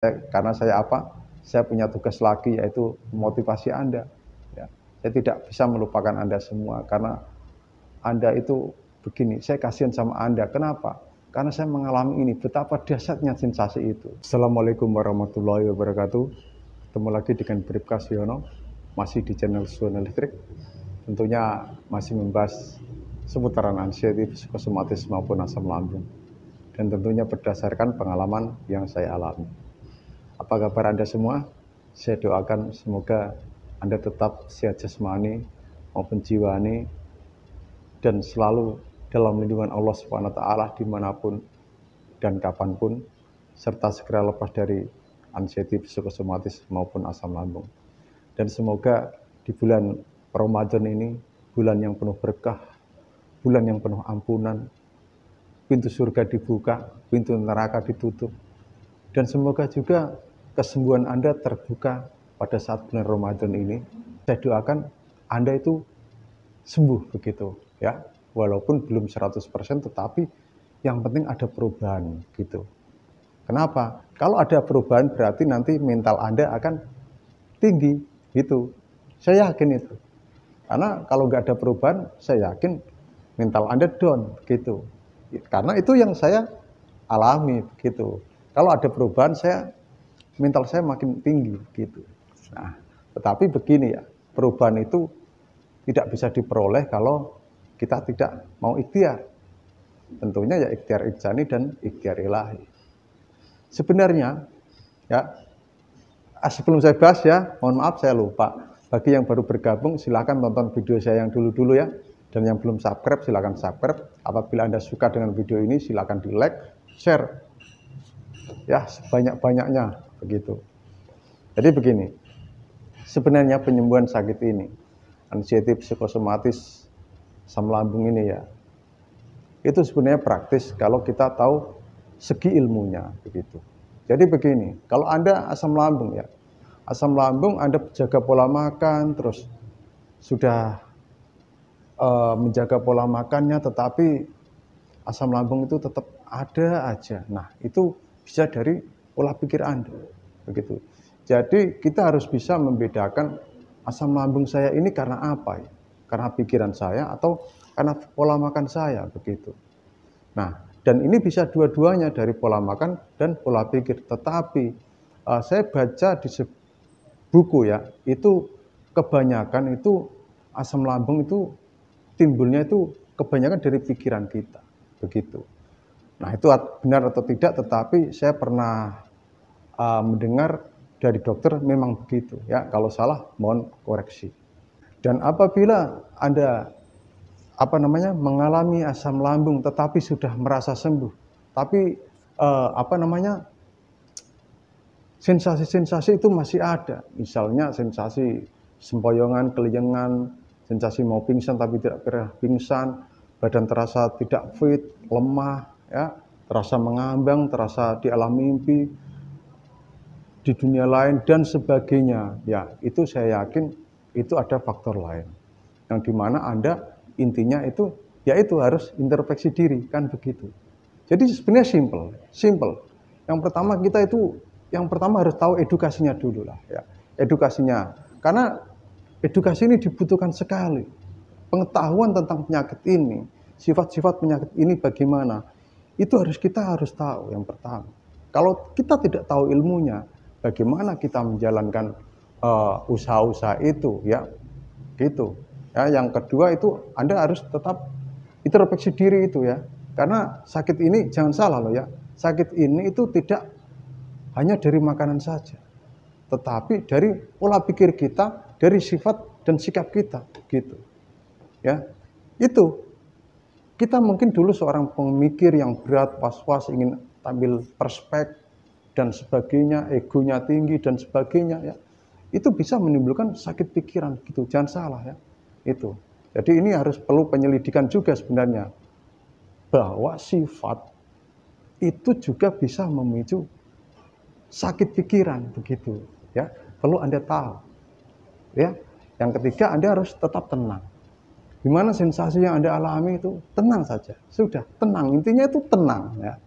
Karena saya apa, saya punya tugas lagi yaitu memotivasi Anda, ya. Saya tidak bisa melupakan Anda semua karena Anda itu begini, saya kasihan sama Anda, kenapa? Karena saya mengalami ini, betapa dahsyatnya sensasi itu. Assalamualaikum warahmatullahi wabarakatuh. Ketemu lagi dengan Bribka Siono, masih di channel Suona Listrik. Tentunya masih membahas seputaran anxiety, psikosomatis maupun asam lambung. Dan tentunya berdasarkan pengalaman yang saya alami. Apa kabar Anda semua? Saya doakan semoga Anda tetap sehat jasmani maupun jiwani dan selalu dalam lindungan Allah SWT dimanapun dan kapanpun, serta segera lepas dari anxiety, psikosomatis maupun asam lambung. Dan semoga di bulan Ramadan ini, bulan yang penuh berkah, bulan yang penuh ampunan, pintu surga dibuka, pintu neraka ditutup, dan semoga juga kesembuhan Anda terbuka pada saat bulan Ramadan ini. Saya doakan Anda itu sembuh begitu ya. Walaupun belum 100% tetapi yang penting ada perubahan gitu. Kenapa? Kalau ada perubahan berarti nanti mental Anda akan tinggi gitu. Saya yakin itu. Karena kalau nggak ada perubahan, saya yakin mental Anda down gitu. Karena itu yang saya alami begitu. Kalau ada perubahan, mental saya makin tinggi gitu. Nah, tetapi begini ya, perubahan itu tidak bisa diperoleh kalau kita tidak mau ikhtiar. Tentunya ya ikhtiar ijani dan ikhtiar ilahi. Sebenarnya ya, sebelum saya bahas ya, mohon maaf saya lupa. Bagi yang baru bergabung silakan tonton video saya yang dulu-dulu ya. Dan yang belum subscribe silakan subscribe. Apabila Anda suka dengan video ini silakan di like, share ya sebanyak-banyaknya begitu. Jadi begini, sebenarnya penyembuhan sakit ini, anxiety, psikosomatis, asam lambung ini ya, itu sebenarnya praktis kalau kita tahu segi ilmunya begitu. Jadi begini, kalau Anda asam lambung ya, asam lambung Anda jaga pola makan, terus sudah menjaga pola makannya, tetapi asam lambung itu tetap ada aja. Nah, itu bisa dari pola pikir Anda, begitu. Jadi kita harus bisa membedakan asam lambung saya ini karena apa ya? Karena pikiran saya atau karena pola makan saya, begitu. Nah, dan ini bisa dua-duanya dari pola makan dan pola pikir. Tetapi saya baca di buku ya, itu kebanyakan itu asam lambung itu timbulnya itu kebanyakan dari pikiran kita, begitu. Nah, itu benar atau tidak, tetapi saya pernah mendengar dari dokter memang begitu ya. Kalau salah mohon koreksi. Dan apabila Anda mengalami asam lambung tetapi sudah merasa sembuh, tapi sensasi-sensasi itu masih ada. Misalnya sensasi sempoyongan, keliengan, sensasi mau pingsan tapi tidak pernah pingsan, badan terasa tidak fit, lemah, ya, terasa mengambang, terasa di alam mimpi, di dunia lain dan sebagainya. Ya, itu saya yakin itu ada faktor lain. Yang dimana Anda intinya itu, yaitu harus introspeksi diri, kan begitu. Jadi sebenarnya simple. Yang pertama harus tahu edukasinya dulu lah, ya. Edukasinya, karena edukasi ini dibutuhkan sekali. Pengetahuan tentang penyakit ini, sifat-sifat penyakit ini bagaimana, itu kita harus tahu yang pertama. Kalau kita tidak tahu ilmunya, bagaimana kita menjalankan usaha-usaha itu, ya, gitu. Ya, yang kedua itu Anda harus tetap introspeksi diri itu ya, karena sakit ini jangan salah loh ya, sakit ini itu tidak hanya dari makanan saja, tetapi dari pola pikir kita, dari sifat dan sikap kita, gitu. Ya, itu kita mungkin dulu seorang pemikir yang berat, was-was, ingin tampil perspek dan sebagainya, egonya tinggi dan sebagainya, ya. Itu bisa menimbulkan sakit pikiran, gitu. Jangan salah ya, itu. Jadi ini harus perlu penyelidikan juga sebenarnya, bahwa sifat itu juga bisa memicu sakit pikiran, begitu ya. Perlu Anda tahu ya. Yang ketiga, Anda harus tetap tenang. Gimana sensasi yang Anda alami itu, tenang saja, sudah tenang, intinya itu tenang ya.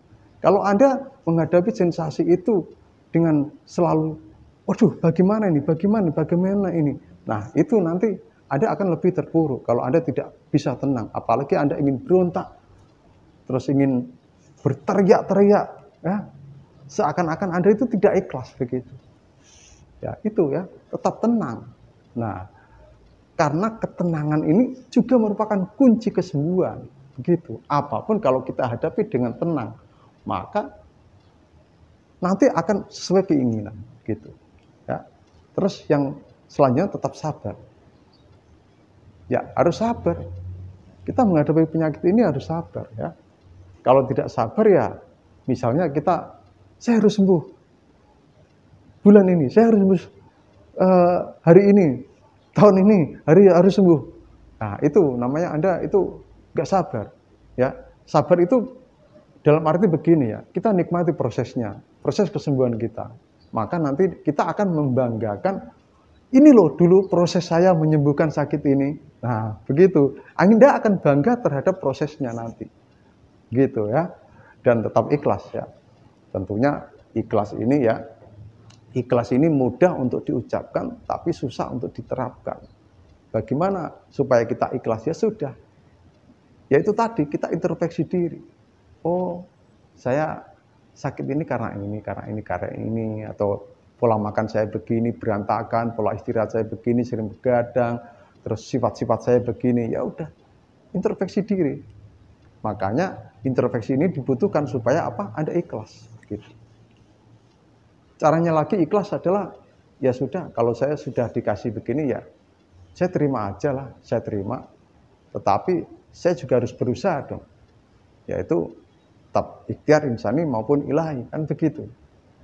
Kalau Anda menghadapi sensasi itu dengan selalu, waduh bagaimana ini. Nah itu nanti Anda akan lebih terpuruk kalau Anda tidak bisa tenang. Apalagi Anda ingin berontak, terus ingin berteriak-teriak, ya, seakan-akan Anda itu tidak ikhlas begitu. Ya itu ya, tetap tenang. Nah, karena ketenangan ini juga merupakan kunci kesembuhan. Begitu. Apapun kalau kita hadapi dengan tenang, maka nanti akan sesuai keinginan. Gitu. Ya. Terus yang selanjutnya tetap sabar. Ya harus sabar. Kita menghadapi penyakit ini harus sabar. Ya. Kalau tidak sabar ya, misalnya saya harus sembuh bulan ini, saya harus sembuh hari ini, tahun ini, harus sembuh. Nah itu namanya Anda itu nggak sabar. Ya, sabar itu dalam arti begini ya, kita nikmati prosesnya, proses kesembuhan kita. Maka nanti kita akan membanggakan, ini loh dulu proses saya menyembuhkan sakit ini. Nah begitu, Anda akan bangga terhadap prosesnya nanti. Gitu ya, dan tetap ikhlas ya. Tentunya ikhlas ini mudah untuk diucapkan, tapi susah untuk diterapkan. Bagaimana supaya kita ikhlas? Ya sudah, yaitu tadi kita introspeksi diri. Oh, saya sakit ini karena ini, atau pola makan saya begini berantakan, pola istirahat saya begini sering begadang, terus sifat-sifat saya begini. Ya udah, introspeksi diri. Makanya introspeksi ini dibutuhkan supaya apa? Anda ikhlas. Gitu. Caranya lagi ikhlas adalah, ya sudah, kalau saya sudah dikasih begini ya, saya terima aja lah, saya terima. Tetapi saya juga harus berusaha dong. Yaitu tetap ikhtiar insani maupun ilahi, kan begitu.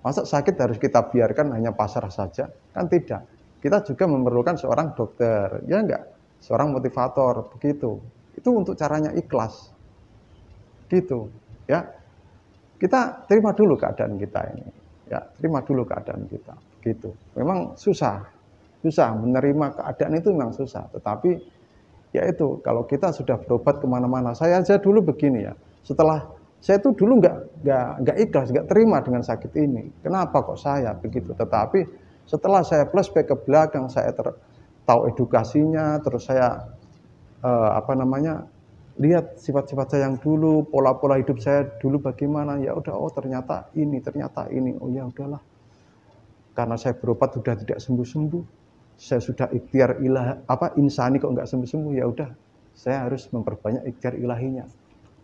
Masa sakit harus kita biarkan hanya pasrah saja? Kan tidak. Kita juga memerlukan seorang dokter, ya enggak? Seorang motivator, begitu. Itu untuk caranya ikhlas. Gitu, ya. Kita terima dulu keadaan kita ini. Ya, terima dulu keadaan kita. Gitu. Memang susah menerima keadaan itu memang susah. Tetapi ya itu, kalau kita sudah berobat kemana-mana, saya aja dulu begini ya. Setelah saya itu dulu nggak ikhlas, nggak terima dengan sakit ini. Kenapa kok saya begitu? Tetapi setelah saya flashback ke belakang, saya tahu edukasinya, terus saya lihat sifat-sifat saya yang dulu, pola-pola hidup saya dulu bagaimana, ya udah, oh ternyata ini, oh ya udahlah. Karena saya berobat sudah tidak sembuh-sembuh, saya sudah ikhtiar insani kok nggak sembuh-sembuh, ya udah, saya harus memperbanyak ikhtiar ilahinya,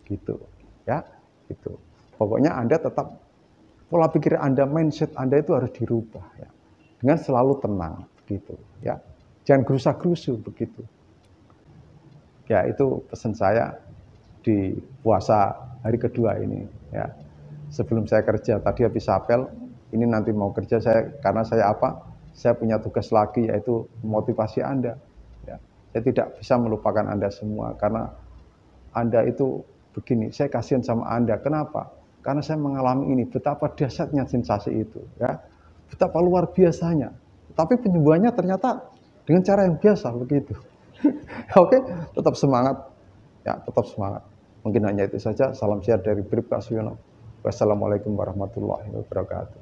gitu, ya, gitu. Pokoknya Anda tetap, pola pikir Anda, mindset Anda itu harus dirubah, ya, dengan selalu tenang, gitu, ya, jangan gerusa-gerusu, begitu. Ya itu pesan saya di puasa hari kedua ini. Ya, sebelum saya kerja tadi habis apel, ini nanti mau kerja karena saya punya tugas lagi, yaitu motivasi Anda. Ya, saya tidak bisa melupakan Anda semua karena Anda itu begini. Saya kasihan sama Anda. Kenapa? Karena saya mengalami ini. Betapa dahsyatnya sensasi itu. Ya, betapa luar biasanya. Tapi penyembuhannya ternyata dengan cara yang biasa begitu. Oke, tetap semangat. Ya, tetap semangat. Mungkin hanya itu saja. Salam sehat dari Bribka Suyono. Wassalamualaikum warahmatullahi wabarakatuh.